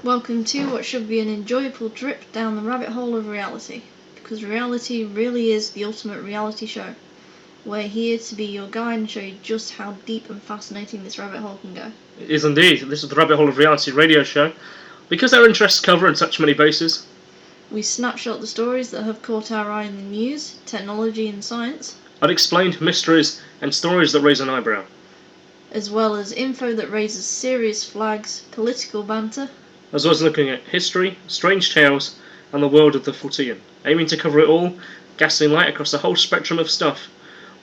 Welcome to what should be an enjoyable trip down the rabbit hole of reality, because reality really is the ultimate reality show. We're here to be your guide and show you just how deep and fascinating this rabbit hole can go. It is indeed. This is the Rabbit Hole of Reality radio show. Because our interests cover in such many bases, We snapshot the stories that have caught our eye in the news, technology and science, unexplained mysteries and stories that raise an eyebrow, as well as info that raises serious flags, political banter, as well as looking at history, strange tales, and the world of the fortean, aiming to cover it all, casting light across the whole spectrum of stuff.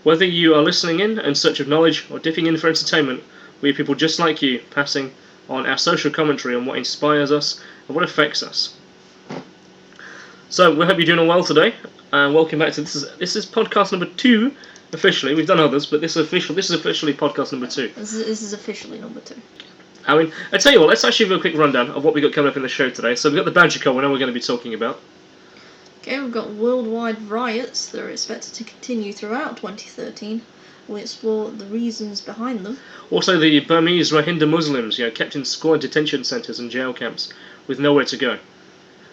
Whether you are listening in search of knowledge or dipping in for entertainment, we are people just like you, passing on our social commentary on what inspires us and what affects us. So we hope you're doing well today, and welcome back to this is podcast number 2 officially. We've done others, but this is officially podcast number 2. This is officially number 2. I mean, I tell you what, let's actually do a quick rundown of what we got coming up in the show today. So we've got the badger cull, we know we're going to be talking about. Okay, we've got worldwide riots that are expected to continue throughout 2013. We'll explore the reasons behind them. Also, the Burmese rohingya Muslims, kept in squalid detention centres and jail camps with nowhere to go.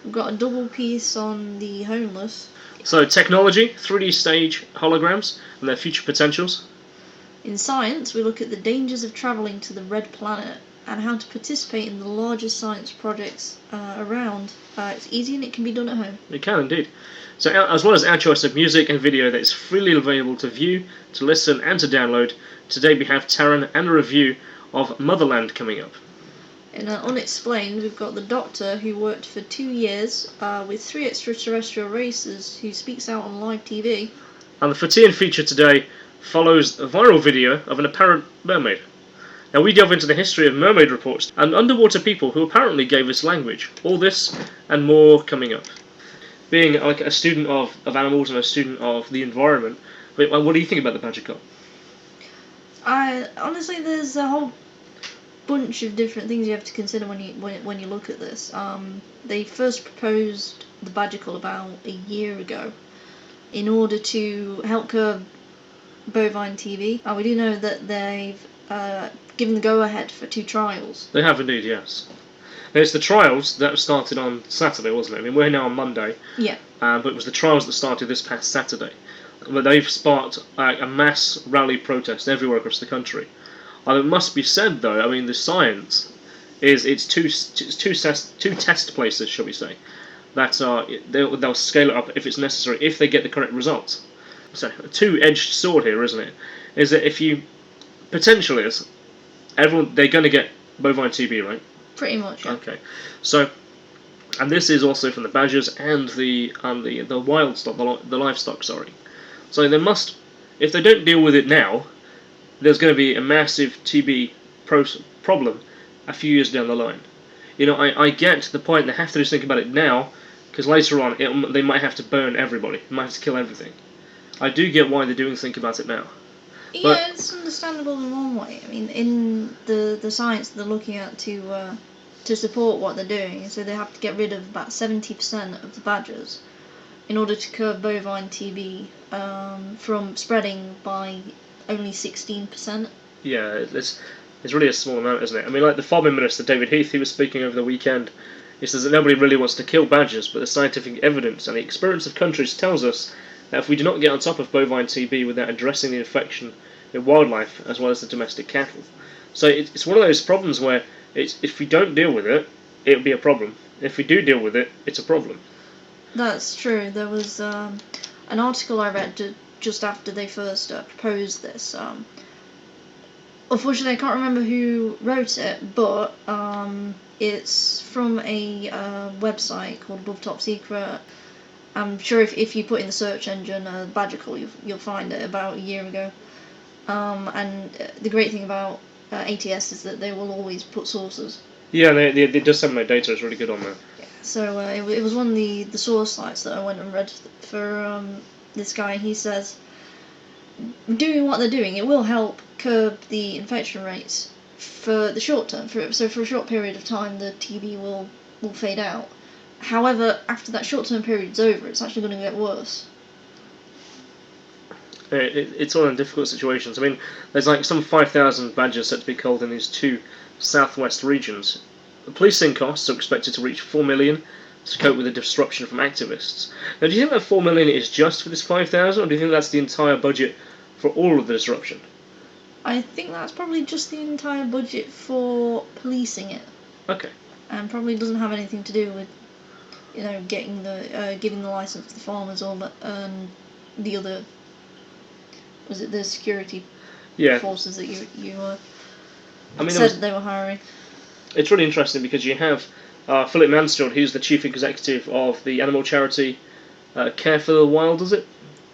We've got a double piece on the homeless. So, technology, 3D stage holograms, and their future potentials. In science, we look at the dangers of travelling to the Red Planet and how to participate in the largest science projects around. It's easy and it can be done at home. It can indeed. So, as well as our choice of music and video that is freely available to view, to listen, and to download, today we have Taren and a review of Motherland coming up. In Unexplained, we've got the Doctor who worked for 2 years with 3 extraterrestrial races who speaks out on live TV. And the fortean feature today follows a viral video of an apparent mermaid. Now we delve into the history of mermaid reports and underwater people who apparently gave us language. All this and more coming up. Being like a student of animals and a student of the environment, what do you think about the badger cull? Honestly, there's a whole bunch of different things you have to consider when you look at this. They first proposed the badger cull about a year ago in order to help curb bovine TB. We do know that they've given the go-ahead for 2 trials. They have indeed, yes. Now, it's the trials that started on Saturday, wasn't it? I mean, we're now on Monday. Yeah. But it was the trials that started this past Saturday. But they've sparked a mass rally protest everywhere across the country. It must be said, though, I mean, the science is it's two test places, shall we say, that they'll scale it up if it's necessary, if they get the correct results. So, a two-edged sword here, isn't it? Is that if you potentially they're going to get bovine TB, right? Pretty much. Yeah. Okay, so, and this is also from the badgers and the wild stock, the livestock. Sorry. So they must, if they don't deal with it now, there's going to be a massive TB problem a few years down the line. I get the point. They have to just think about it now, because later on they might have to burn everybody. They might have to kill everything. I do get why they're doing think about it now. Yeah, it's understandable in one way. I mean, in the science they're looking at to support what they're doing, so they have to get rid of about 70% of the badgers in order to curb bovine TB from spreading by only 16%. Yeah, it's really a small amount, isn't it? I mean, like the farming minister, David Heath, he was speaking over the weekend. He says that nobody really wants to kill badgers, but the scientific evidence and the experience of countries tells us that if we do not get on top of bovine TB without addressing the infection in wildlife as well as the domestic cattle. So it's one of those problems where if we don't deal with it, it'll be a problem. If we do deal with it, it's a problem. That's true. There was an article I read just after they first proposed this. Unfortunately, I can't remember who wrote it, but it's from a website called Above Top Secret. I'm sure if you put in the search engine badger cull, you'll find it about a year ago. And the great thing about ATS is that they will always put sources. Yeah, they disseminate data. It's really good on there. Yeah. So it was one of the source sites that I went and read for this guy. He says, doing what they're doing, it will help curb the infection rates for the short term. So for a short period of time, the TB will fade out. However, after that short-term period's over, it's actually going to get worse. It's one of the difficult situations. I mean, there's like some 5,000 badgers set to be culled in these 2 southwest regions The policing costs are expected to reach 4 million to cope with the disruption from activists. Now, do you think that 4 million is just for this 5,000, or do you think that's the entire budget for all of the disruption? I think that's probably just the entire budget for policing it. Okay. And probably doesn't have anything to do with, getting giving the license to the farmers or the other. Was it the security forces that you said they were hiring? It's really interesting because you have Philip Mansfield, who's the chief executive of the animal charity Care for the Wild, is it?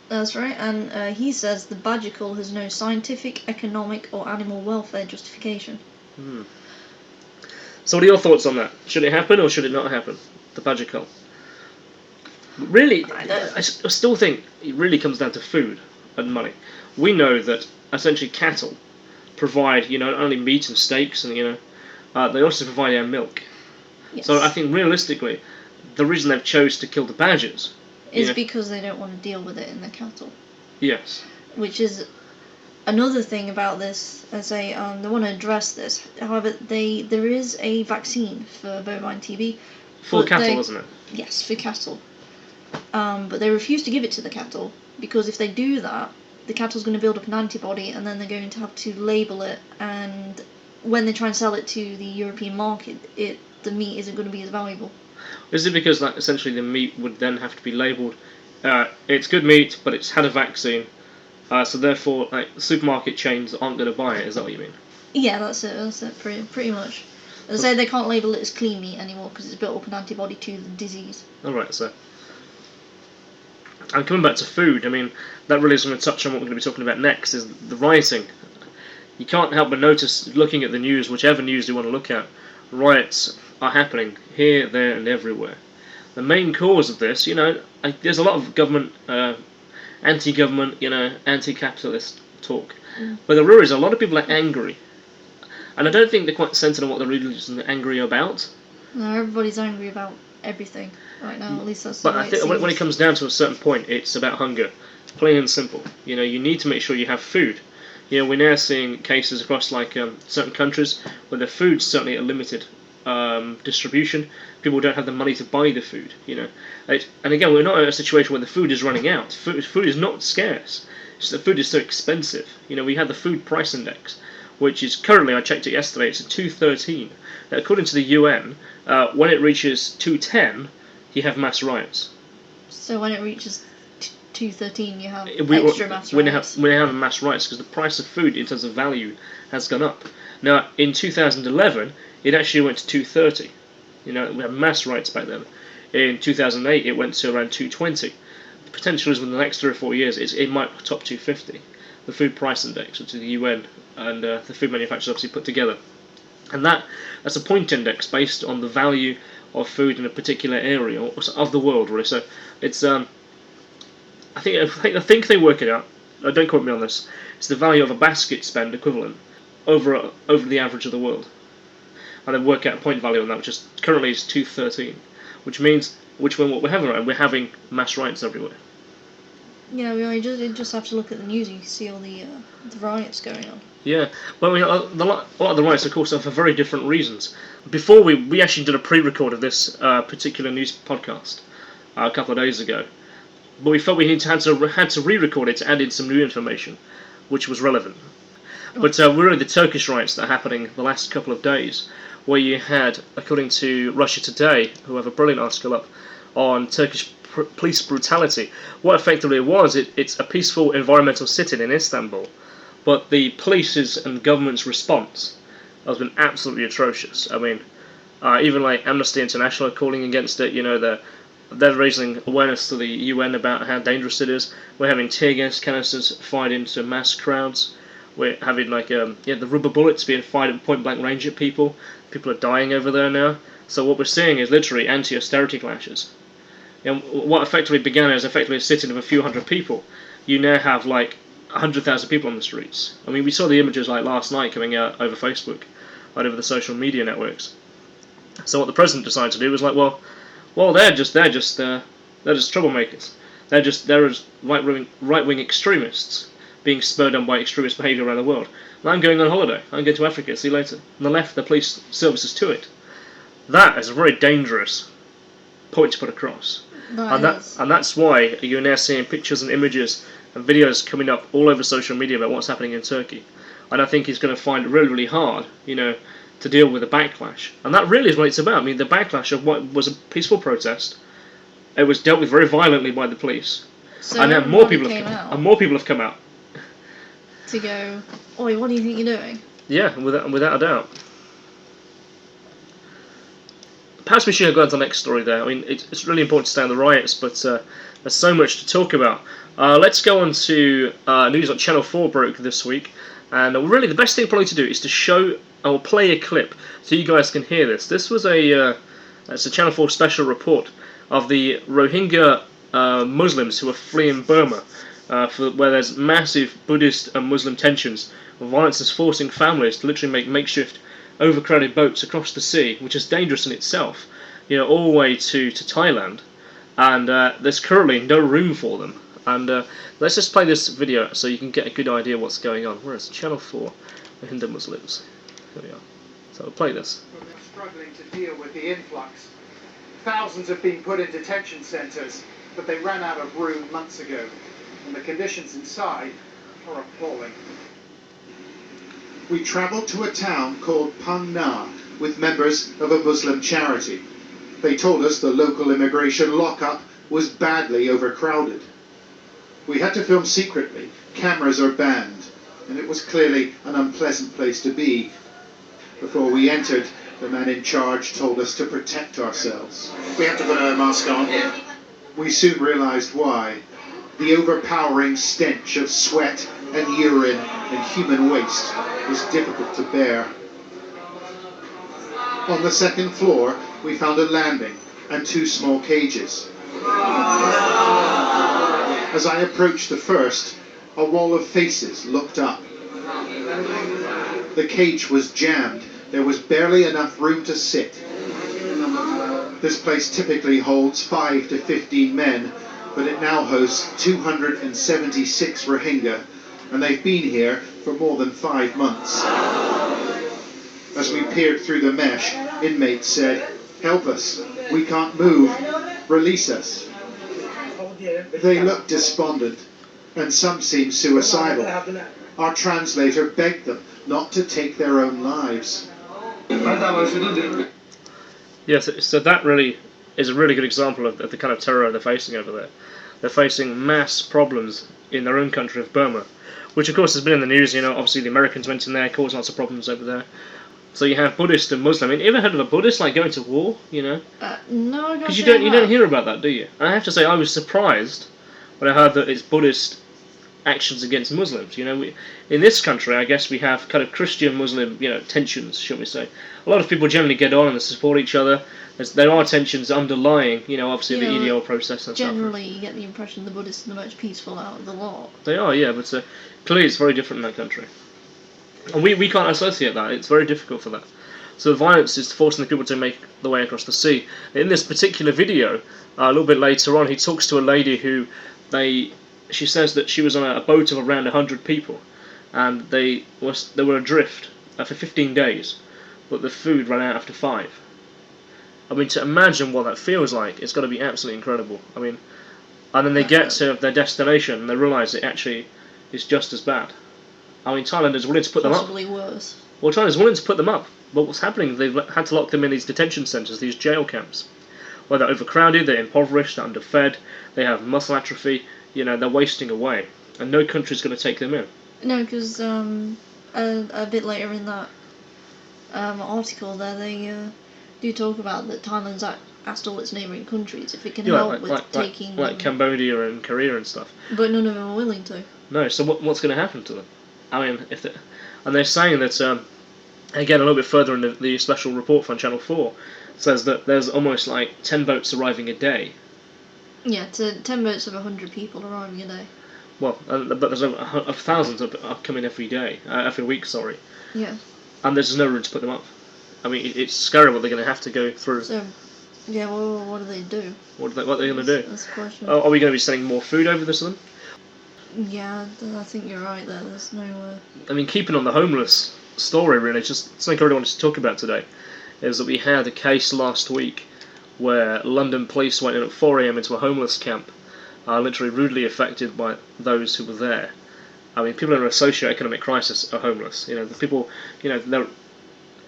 That's right, and he says the badger cull has no scientific, economic, or animal welfare justification. So what are your thoughts on that? Should it happen or should it not happen? The badger cull. Really, I still think it really comes down to food and money. We know that essentially cattle provide, not only meat and steaks, and they also provide our milk. Yes. So I think realistically, the reason they've chose to kill the badgers is because they don't want to deal with it in the cattle. Yes. Which is another thing about this. As they want to address this. However, there is a vaccine for bovine TB. For cattle, isn't it? Yes, for cattle. But they refuse to give it to the cattle because if they do that, the cattle's going to build up an antibody, and then they're going to have to label it. And when they try and sell it to the European market, the meat isn't going to be as valuable. Is it because essentially the meat would then have to be labelled, it's good meat, but it's had a vaccine, so therefore supermarket chains aren't going to buy it? Is that what you mean? Yeah, that's it. Pretty much. They say they can't label it as clean meat anymore because it's built up an antibody to the disease. Alright, so. And coming back to food, I mean, that really is going to touch on what we're going to be talking about next, is the rioting. You can't help but notice, looking at the news, whichever news you want to look at, riots are happening here, there, and everywhere. The main cause of this, there's a lot of government, anti-government, anti-capitalist talk. But the real is a lot of people are angry. And I don't think they're quite centered on what they're really angry about. No, everybody's angry about everything right now, at least that's the way I think when it comes down to a certain point, it's about hunger. Plain and simple. You need to make sure you have food. We're now seeing cases across certain countries where the food's certainly a limited distribution. People don't have the money to buy the food. And again, we're not in a situation where the food is running out. Food is not scarce. It's the food is so expensive. We had the food price index, which is currently, I checked it yesterday, it's at 213. Now, according to the UN, when it reaches 210, you have mass riots. So when it reaches 213, you have extra mass riots? We have mass riots because the price of food in terms of value has gone up. Now, in 2011, it actually went to 230. We had mass riots back then. In 2008, it went to around 220. The potential is within the next 3 or 4 years, it might top 250. The food price index, which is the UN and the food manufacturers obviously put together. And that's a point index based on the value of food in a particular area of the world, really. So it's I think they work it out. Don't quote me on this. It's the value of a basket spend equivalent over the average of the world, and they work out a point value on that, which is currently is 213, which means what we're having mass riots everywhere. Yeah, we just have to look at the news and you can see all the riots going on. Yeah, well, a lot of the riots, of course, are for very different reasons. Before we actually did a pre-record of this particular news podcast a couple of days ago, but we felt we had to re-record it to add in some new information, which was relevant. But we're in the Turkish riots that are happening the last couple of days, where you had, according to Russia Today, who have a brilliant article up on Turkish police brutality. What effectively it was, it's a peaceful environmental sit-in in Istanbul, but the police's and government's response has been absolutely atrocious. I mean, even Amnesty International are calling against it. They're raising awareness to the UN about how dangerous it is. We're having tear gas canisters fired into mass crowds. We're having the rubber bullets being fired at point blank range at people. People are dying over there now. So what we're seeing is literally anti-austerity clashes. What effectively began as effectively a sit-in of a few hundred people, you now have 100,000 people on the streets. I mean, we saw the images last night coming out over Facebook, over the social media networks. So what the president decided to do was they're just troublemakers. They're just right-wing extremists being spurred on by extremist behaviour around the world. And I'm going on holiday. I'm going to Africa. See you later. On the left, the police services to it. That is a very dangerous point to put across. And that's why you're now seeing pictures and images and videos coming up all over social media about what's happening in Turkey. And I think he's going to find it really, really hard, to deal with the backlash. And that really is what it's about. I mean, the backlash of what was a peaceful protest, it was dealt with very violently by the police. So and now more people have come out to go, oi, what do you think you're doing? Yeah, without a doubt. Perhaps we should go on to the next story there. I mean, it's really important to stay on the riots, but there's so much to talk about. Let's go on to news that Channel 4 broke this week. And really, the best thing probably to do is to show or play a clip so you guys can hear this. This was it's a Channel 4 special report of the Rohingya Muslims who are fleeing Burma, where there's massive Buddhist and Muslim tensions. Violence is forcing families to literally make makeshift overcrowded boats across the sea, which is dangerous in itself, all the way to Thailand, and there's currently no room for them. And let's just play this video so you can get a good idea what's going on. Where is Channel 4? The Hindu Muslims. Here we are. So we'll play this. They're struggling to deal with the influx. Thousands have been put in detention centres, but they ran out of room months ago, and the conditions inside are appalling. We travelled to a town called Phang Na with members of a Muslim charity. They told us the local immigration lockup was badly overcrowded. We had to film secretly, cameras are banned, and it was clearly an unpleasant place to be. Before we entered, the man in charge told us to protect ourselves. We have to put a mask on. We soon realised why. The overpowering stench of sweat and urine and human waste was difficult to bear. On the second floor, we found a landing and 2 small cages. As I approached the first, a wall of faces looked up. The cage was jammed. There was barely enough room to sit. This place typically holds 5 to 15 men, but it now hosts 276 rohingya, and they've been here for more than 5 months. As we peered through the mesh, inmates said, "Help us, we can't move, release us." They looked despondent, and some seemed suicidal. Our translator begged them not to take their own lives. Yes, so that really is a really good example of the kind of terror they're facing over there. They're facing mass problems in their own country of Burma, which of course has been in the news. Obviously the Americans went in there, caused lots of problems over there. So you have Buddhist and Muslim. I mean, you ever heard of a Buddhist going to war? No, I don't. Because you don't hear about that, do you? And I have to say, I was surprised when I heard that it's Buddhist actions against Muslims. In this country, I guess we have kind of Christian-Muslim, tensions, shall we say. A lot of people generally get on and support each other. There are tensions underlying, obviously the EDO process and generally, stuff. you get the impression the Buddhists are the most peaceful out of the lot. They are, yeah, but clearly it's very different in that country. And we can't associate that. It's very difficult for that. So the violence is forcing the people to make the way across the sea. In this particular video, a little bit later on, he talks to a lady who she says that she was on a boat of around 100 people, and they were adrift for 15 days, but the food ran out after 5. I mean, to imagine what that feels like, it's got to be absolutely incredible. I mean, and then they get to their destination and they realise it actually is just as bad. I mean, Thailand is willing to put them up. Possibly worse. Well, China's willing to put them up, but what's happening, they've had to lock them in these detention centres, these jail camps, where they're overcrowded, they're impoverished, they're underfed, they have muscle atrophy, they're wasting away, and no country's going to take them in. No, because a bit later in that article there, they do talk about that Thailand's asked all its neighbouring countries if it can help with taking like Cambodia and Korea and stuff. But none of them are willing to. No, so what's going to happen to them? I mean, and they're saying that, again, a little bit further in the special report from Channel 4, says that there's almost 10 boats arriving a day. Yeah, to 10 boats of 100 people arriving a day. Well, but there's thousands are coming every day, every week, sorry. Yeah. And there's just no room to put them up. I mean, it's scary what they're going to have to go through. So, yeah, well, what do they do? What are they going to do? That's the question. Are we going to be sending more food over to them? Yeah, I think you're right there. There's no... I mean, keeping on the homeless story, really, it's just something I really wanted to talk about today. is that we had a case last week where London police went in at 4 a.m. into a homeless camp, literally rudely affected by those who were there. I mean, people in a socio-economic crisis are homeless. You know, the people, you know,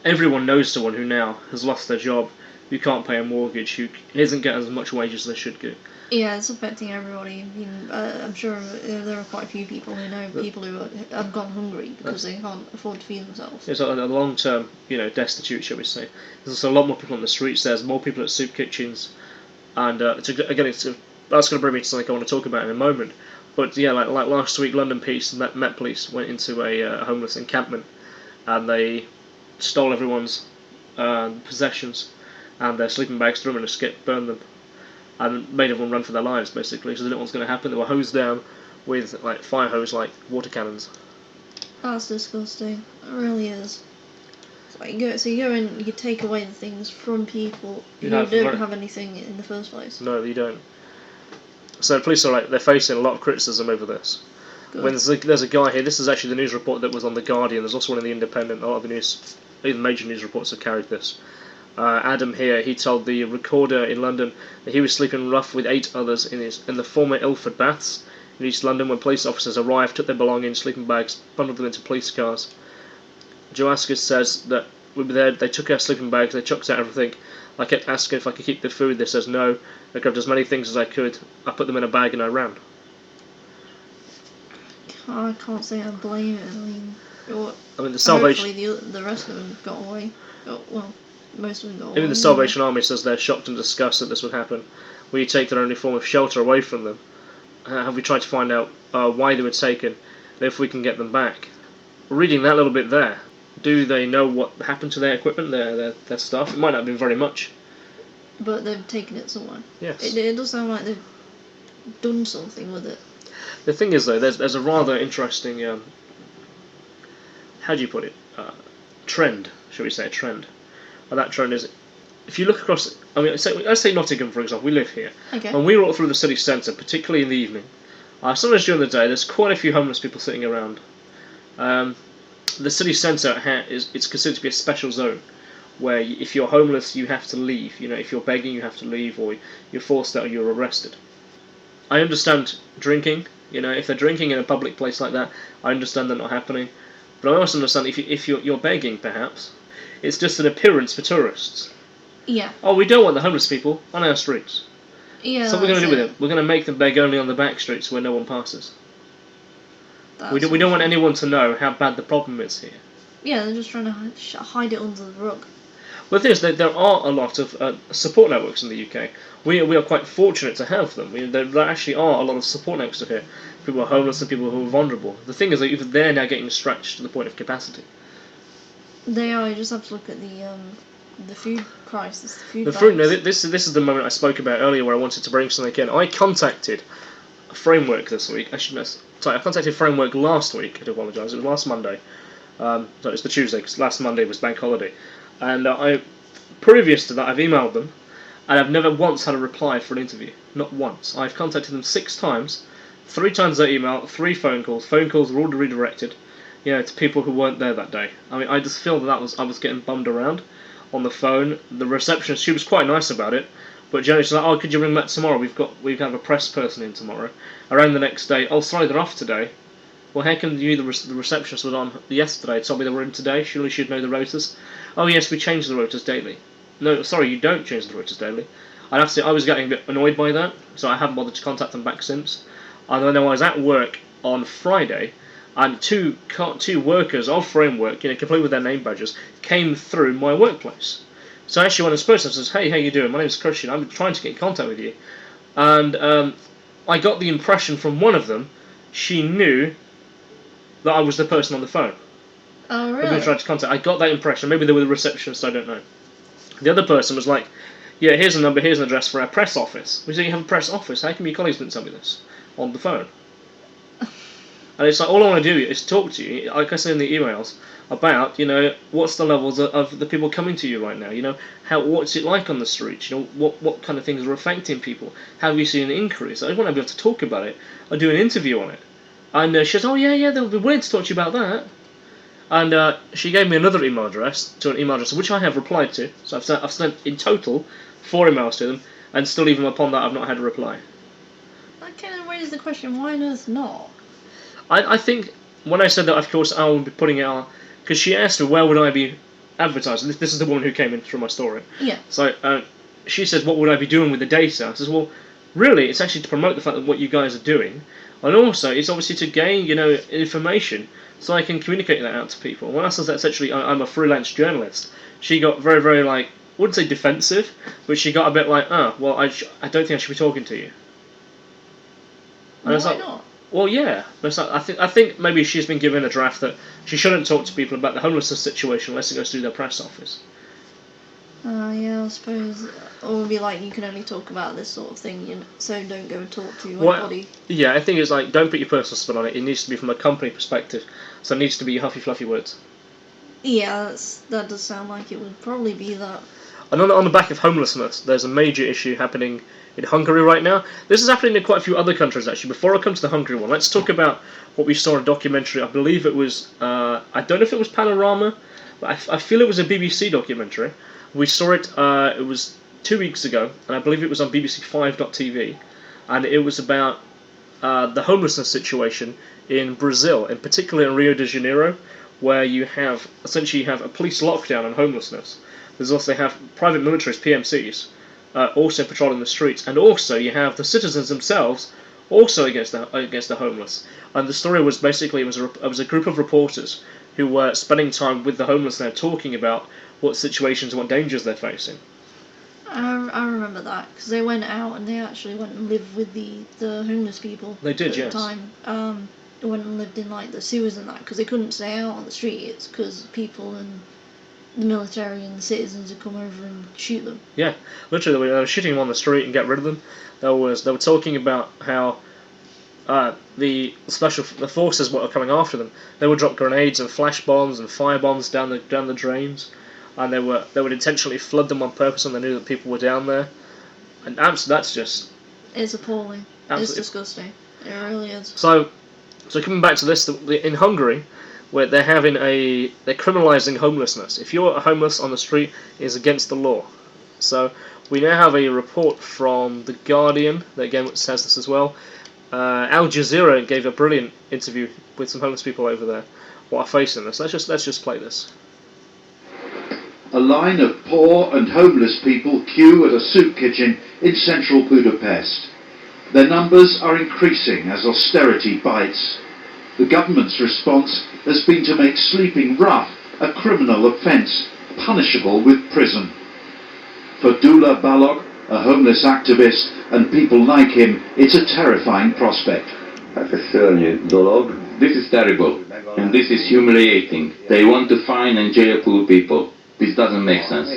everyone knows someone who now has lost their job, who can't pay a mortgage, who isn't getting as much wage as they should get. Yeah, it's affecting everybody. I mean, I'm sure there are quite a few people who know people who have gone hungry because they can't afford to feed themselves. It's a long-term, destitute, shall we say. There's a lot more people on the streets. There's more people at soup kitchens, and that's going to bring me to something I want to talk about in a moment. But yeah, like last week, London Police and Met Police went into a homeless encampment, and they stole everyone's possessions and their sleeping bags, threw them in a skip, burned them, and made everyone run for their lives, basically. So they didn't know what was going to happen. They were hosed down with like fire hose, like water cannons. That's disgusting. It really is. So you go and you take away the things from people who don't have anything in the first place. No, you don't. So the police are they're facing a lot of criticism over this. When there's a guy here, this is actually the news report that was on The Guardian, there's also one in The Independent, a lot of the even major news reports have carried this. Adam here, he told the Recorder in London that he was sleeping rough with 8 others in the former Ilford Baths in East London when police officers arrived, took their belongings, sleeping bags, bundled them into police cars. Joaskis says that we were there, they took our sleeping bags, they chucked out everything. I kept asking if I could keep the food, they says no. I grabbed as many things as I could, I put them in a bag and I ran. I can't say I blame it. I mean, the Salvation... Hopefully the rest of them got away. Well, most of them got away. Even the Salvation Army says they're shocked and disgusted that this would happen. Will you take their only form of shelter away from them? Have we tried to find out why they were taken and if we can get them back? Reading that little bit there, do they know what happened to their equipment, their stuff? It might not have been very much. But they've taken it somewhere. Yes. It does sound like they've done something with it. The thing is, though, there's a rather interesting, how do you put it, trend, shall we say, a trend. And that trend is, if you look across, I mean, let's say Nottingham, for example, we live here. Okay. And we walk through the city centre, particularly in the evening. Sometimes during the day, there's quite a few homeless people sitting around. The city centre it's considered to be a special zone, where if you're homeless, you have to leave. You know, if you're begging, you have to leave, or you're forced out, or you're arrested. I understand drinking. You know, if they're drinking in a public place like that, I understand that not happening. But I also understand if you're begging, perhaps, it's just an appearance for tourists. Yeah. Oh, we don't want the homeless people on our streets. Yeah. So what we're going to do with them? We're going to make them beg only on the back streets where no one passes. We don't want anyone to know how bad the problem is here. Yeah, they're just trying to hide it under the rug. Well, the thing is that there are a lot of support networks in the UK. We are quite fortunate to have them. There actually are a lot of support networks here. People who are homeless and people who are vulnerable. The thing is that even they're now getting stretched to the point of capacity. They are. You just have to look at the food crisis. This is the moment I spoke about earlier where I wanted to bring something in. I contacted Framework this week. I contacted Framework last week. I do apologise. It was last Monday. So it's the Tuesday because last Monday was bank holiday. And previous to that, I've emailed them, and I've never once had a reply for an interview. Not once. I've contacted them 6 times, 3 times their email, 3 phone calls. Phone calls were all redirected, to people who weren't there that day. I mean, I just feel that I was getting bummed around on the phone. The receptionist, she was quite nice about it, but generally she's like, "Oh, could you ring back tomorrow? We have a press person in tomorrow." I rang the next day. "Oh, sorry, they're off today." Well, how come the receptionist was on yesterday, told me they were in today? Surely she'd know the rotors. "Oh yes, we change the rotors daily." "No, sorry, you don't change the rotors daily." I have to say, I was getting a bit annoyed by that, so I haven't bothered to contact them back since. And then I was at work on Friday, and two workers of Framework, complete with their name badges, came through my workplace. So I actually went and spoke to them and says, "Hey, how you doing? My name's Kristian. I'm trying to get in contact with you." And I got the impression from one of them, she knew that I was the person on the phone. Oh, really? I've tried to contact. I got that impression. Maybe they were the receptionist, I don't know. The other person was like, "Yeah, here's a number, here's an address for our press office." We said, "You have a press office? How come your colleagues didn't tell me this on the phone?" And it's like, all I want to do is talk to you, like I said in the emails, about, what's the levels of the people coming to you right now? What's it like on the streets? What kind of things are affecting people? Have you seen an increase? I want to be able to talk about it. I'll do an interview on it. And she says, "Oh, yeah, they'll be willing to talk to you about that." And she gave me another email address to an email address which I have replied to. So I've sent in total 4 emails to them, and still even upon that I've not had a reply. That kind of raises the question: why on earth not? I think when I said that, of course, I will be putting it out, because she asked me where would I be advertising. This is the woman who came in through my story. Yeah. So she says, what would I be doing with the data? I says, well, really, it's actually to promote the fact that what you guys are doing, and also it's obviously to gain, information, so I can communicate that out to people. When I said that essentially I'm a freelance journalist, she got very, very, like, wouldn't say defensive, but she got a bit like, well, I don't think I should be talking to you. And Why not? Well, yeah, but I think maybe she's been given a draft that she shouldn't talk to people about the homelessness situation unless it goes through their press office. Yeah, I suppose it would be like you can only talk about this sort of thing, so don't go and talk to anybody. Yeah, I think it's like, don't put your personal spin on it. It needs to be from a company perspective, so it needs to be huffy fluffy words. Yeah, that does sound like it would probably be that. And on the back of homelessness, there's a major issue happening in Hungary right now. This is happening in quite a few other countries, actually. Before I come to the Hungary one, let's talk about what we saw in a documentary. I believe it was, I don't know if it was Panorama, but I feel it was a BBC documentary. We saw it, it was 2 weeks ago, and I believe it was on BBC5.tv, and it was about the homelessness situation in Brazil, and particularly in Rio de Janeiro, where you have a police lockdown on homelessness. There's also private militaries, PMCs, also patrolling the streets, and also you have the citizens themselves also against the homeless. And the story was basically, it was a group of reporters who were spending time with the homeless there, talking about what situations, what dangers they're facing. I remember that, because they went out and they actually went and lived with the homeless people. They did, at yes. the time. They went and lived in like the sewers and that, because they couldn't stay out on the streets because people and the military and the citizens would come over and shoot them. Yeah, literally, they were shooting them on the street and get rid of them. They were talking about how the forces what are coming after them. They would drop grenades and flash bombs and fire bombs down the drains, and they would intentionally flood them on purpose when they knew that people were down there. And that's just, It's appalling. absolutely. It's disgusting. It really is. So coming back to this, in Hungary, where they're criminalizing homelessness. If you're homeless on the street, it is against the law. So we now have a report from The Guardian that again says this as well. Al Jazeera gave a brilliant interview with some homeless people over there what are facing this. Let's just play this. A line of poor and homeless people queue at a soup kitchen in central Budapest. Their numbers are increasing as austerity bites. The government's response has been to make sleeping rough a criminal offence, punishable with prison. For Dula Balog, a homeless activist, and people like him, it's a terrifying prospect. This is terrible, and this is humiliating. They want to fine and jail poor people. This doesn't make sense.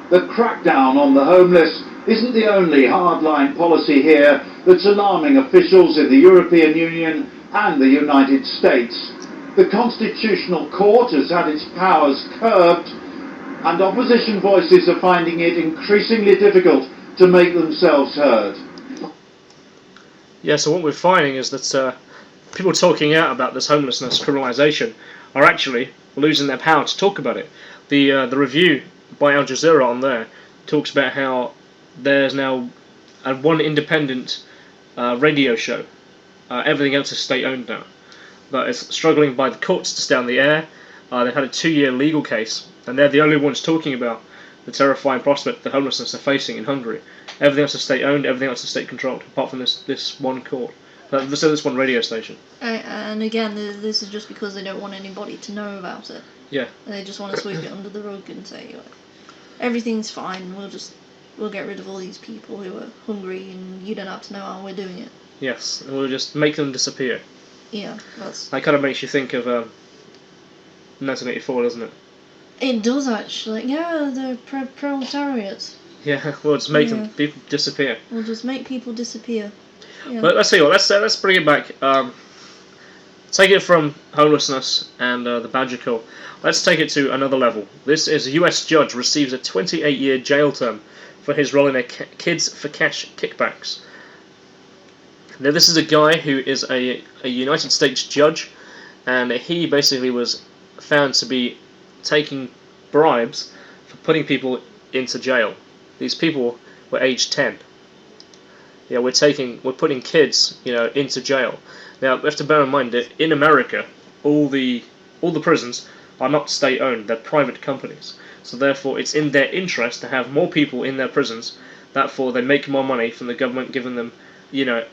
The crackdown on the homeless isn't the only hardline policy here that's alarming officials in the European Union and the United States. The Constitutional Court has had its powers curbed, and opposition voices are finding it increasingly difficult to make themselves heard. Yeah, so what we're finding is that people talking out about this homelessness criminalisation are actually losing their power to talk about it. The review by Al Jazeera on there talks about how there's now one independent radio show. Everything else is state-owned now. But it's struggling by the courts to stay on the air. They've had a 2-year legal case, and they're the only ones talking about the terrifying prospect the homelessness they're facing in Hungary. Everything else is state-owned, everything else is state-controlled, apart from this one court. So this one radio station. And again, this is just because they don't want anybody to know about it. Yeah. They just want to sweep it under the rug and say, like, everything's fine, we'll get rid of all these people who are hungry and you don't have to know how we're doing it. Yes, and we'll just make them disappear. Yeah, that's... That kind of makes you think of 1984, doesn't it? It does actually. Yeah, the proletariat. Yeah, we'll just make people disappear. We'll just make people disappear. Yeah. But let's see what. Let's bring it back. Take it from homelessness and the badger cull. Let's take it to another level. This is a US judge receives a 28-year jail term for his role in a Kids for Cash kickbacks. Now, this is a guy who is a United States judge, and he basically was found to be taking bribes for putting people into jail. These people were aged 10. Yeah, we're putting kids, into jail. Now we have to bear in mind that in America, all the prisons are not state-owned; they're private companies. So therefore, it's in their interest to have more people in their prisons. Therefore, they make more money from the government giving them,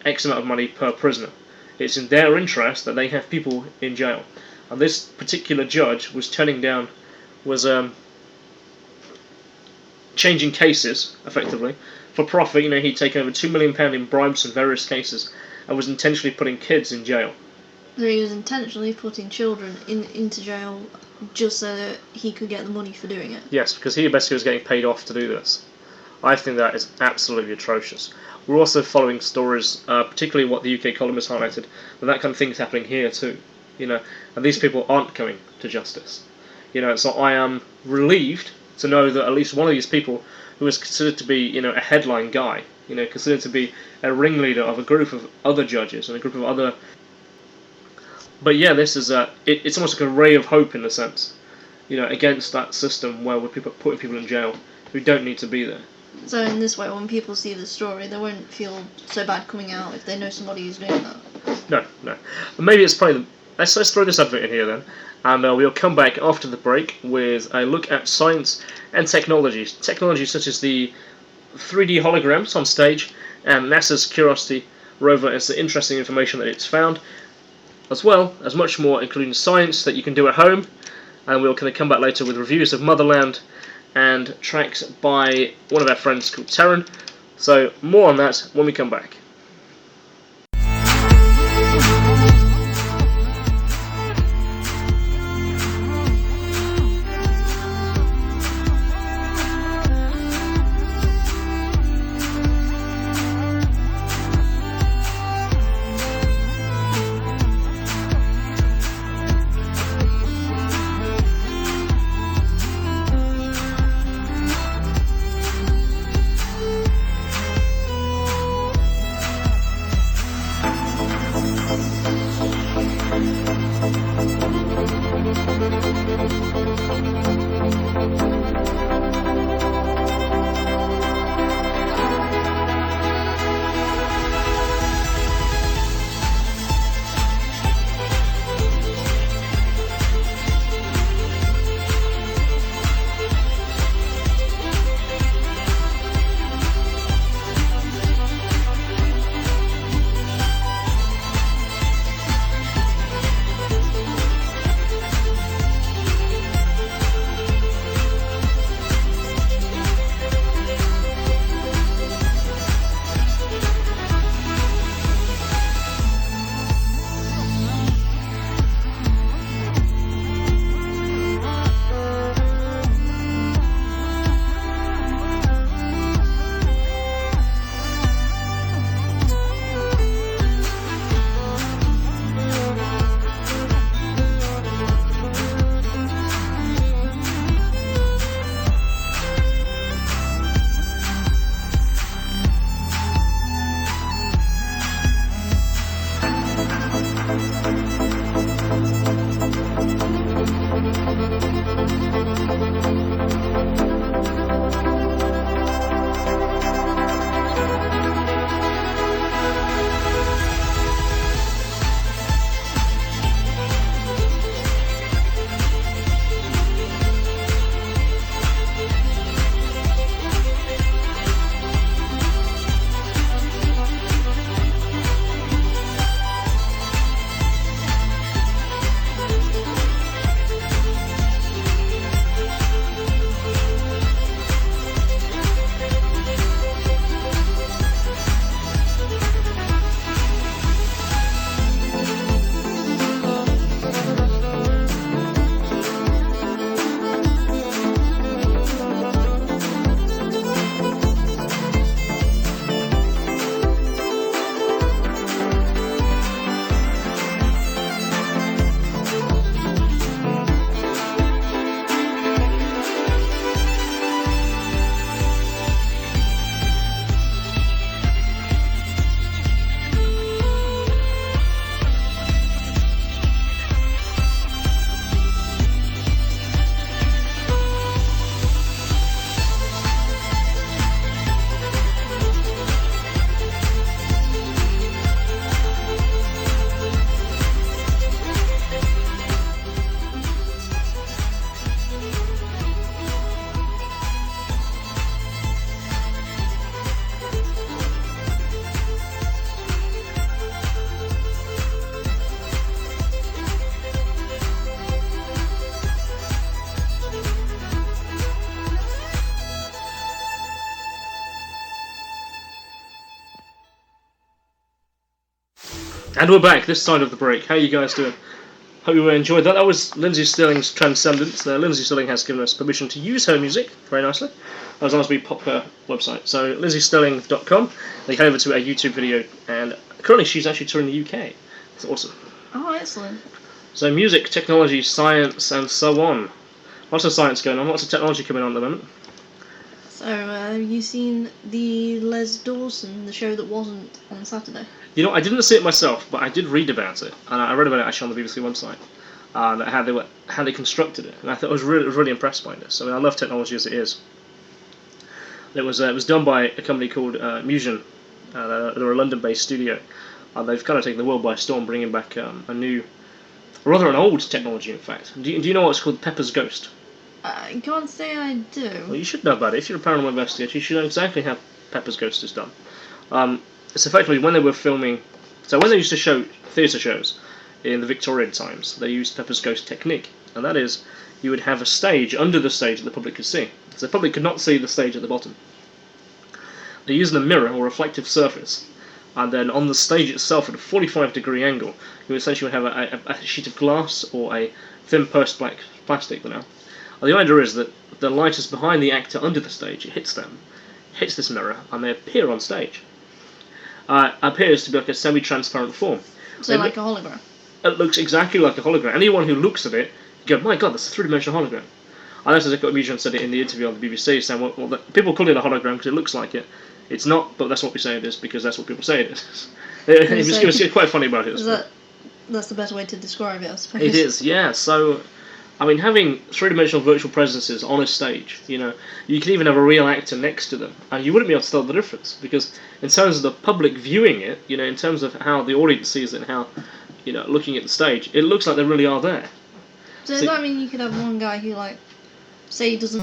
X amount of money per prisoner. It's in their interest that they have people in jail. And this particular judge was changing cases effectively for profit. He'd taken over £2 million in bribes in various cases, and was intentionally putting kids in jail. So he was intentionally putting children into jail just so that he could get the money for doing it. Yes, because he basically was getting paid off to do this. I think that is absolutely atrocious. We're also following stories, particularly what the UK columnist highlighted, that kind of thing is happening here too. And these people aren't coming to justice. So I am relieved to know that at least one of these people, who is considered to be, a headline guy, considered to be a ringleader of a group of other judges and a group of other. But yeah, this is it's almost like a ray of hope in a sense, against that system where we're putting people in jail who don't need to be there. So in this way, when people see the story, they won't feel so bad coming out if they know somebody who's doing that. No. Maybe it's probably let's throw this advert in here then, and we'll come back after the break with a look at science and technologies. Technologies such as the 3D holograms on stage, and NASA's Curiosity rover, as the interesting information that it's found, as well as much more, including science that you can do at home. And we'll kind of come back later with reviews of Motherland and tracks by one of our friends called Taren. So more on that when we come back. And we're back this side of the break. How you guys doing? Hope you enjoyed that. That was Lindsay Stirling's Transcendence. Lindsay Stirling has given us permission to use her music very nicely, as long as we pop her website. So lindsaysterling.com. They head over to a YouTube video, and currently she's actually touring the UK. It's awesome. Oh, excellent. So music, technology, science, and so on. Lots of science going on. Lots of technology coming on at the moment. So, have you seen the Les Dawson, the show that wasn't on Saturday? You know, I didn't see it myself, but I did read about it, and I read about it actually on the BBC website, how they constructed it, and I thought I was really impressed by this. I mean, I love technology as it is. It was done by a company called Musion. They're a London-based studio, and they've kind of taken the world by storm, bringing back a new, rather an old technology, in fact. Do you know what's called Pepper's Ghost? I can't say I do. Well, you should know about it. If you're a paranormal investigator, you should know exactly how Pepper's Ghost is done. It's effectively when they were filming. So when they used to show theatre shows in the Victorian times, they used Pepper's Ghost technique, and that is, you would have a stage under the stage that the public could see. So the public could not see the stage at the bottom. They used a mirror or reflective surface, and then on the stage itself at a 45-degree angle, you essentially would have a sheet of glass or a thin pursed black plastic. Now, the idea is that the light is behind the actor under the stage. It hits them, hits this mirror, and they appear on stage. Appears to be like a semi-transparent form. So like a hologram? It looks exactly like a hologram. Anyone who looks at it, you go, my god, that's a three-dimensional hologram. And that's exactly what Musion said it in the interview on the BBC, saying, well people call it a hologram because it looks like it. It's not, but that's what we say it is because that's what people say it is. It was quite funny about it. That's the best way to describe it, I suppose. It is, yeah. So, I mean, having three-dimensional virtual presences on a stage, you know, you can even have a real actor next to them, and you wouldn't be able to tell the difference, because in terms of the public viewing it, you know, in terms of how the audience sees it and how, you know, looking at the stage, it looks like they really are there. So does that mean you could have one guy who, like, say he doesn't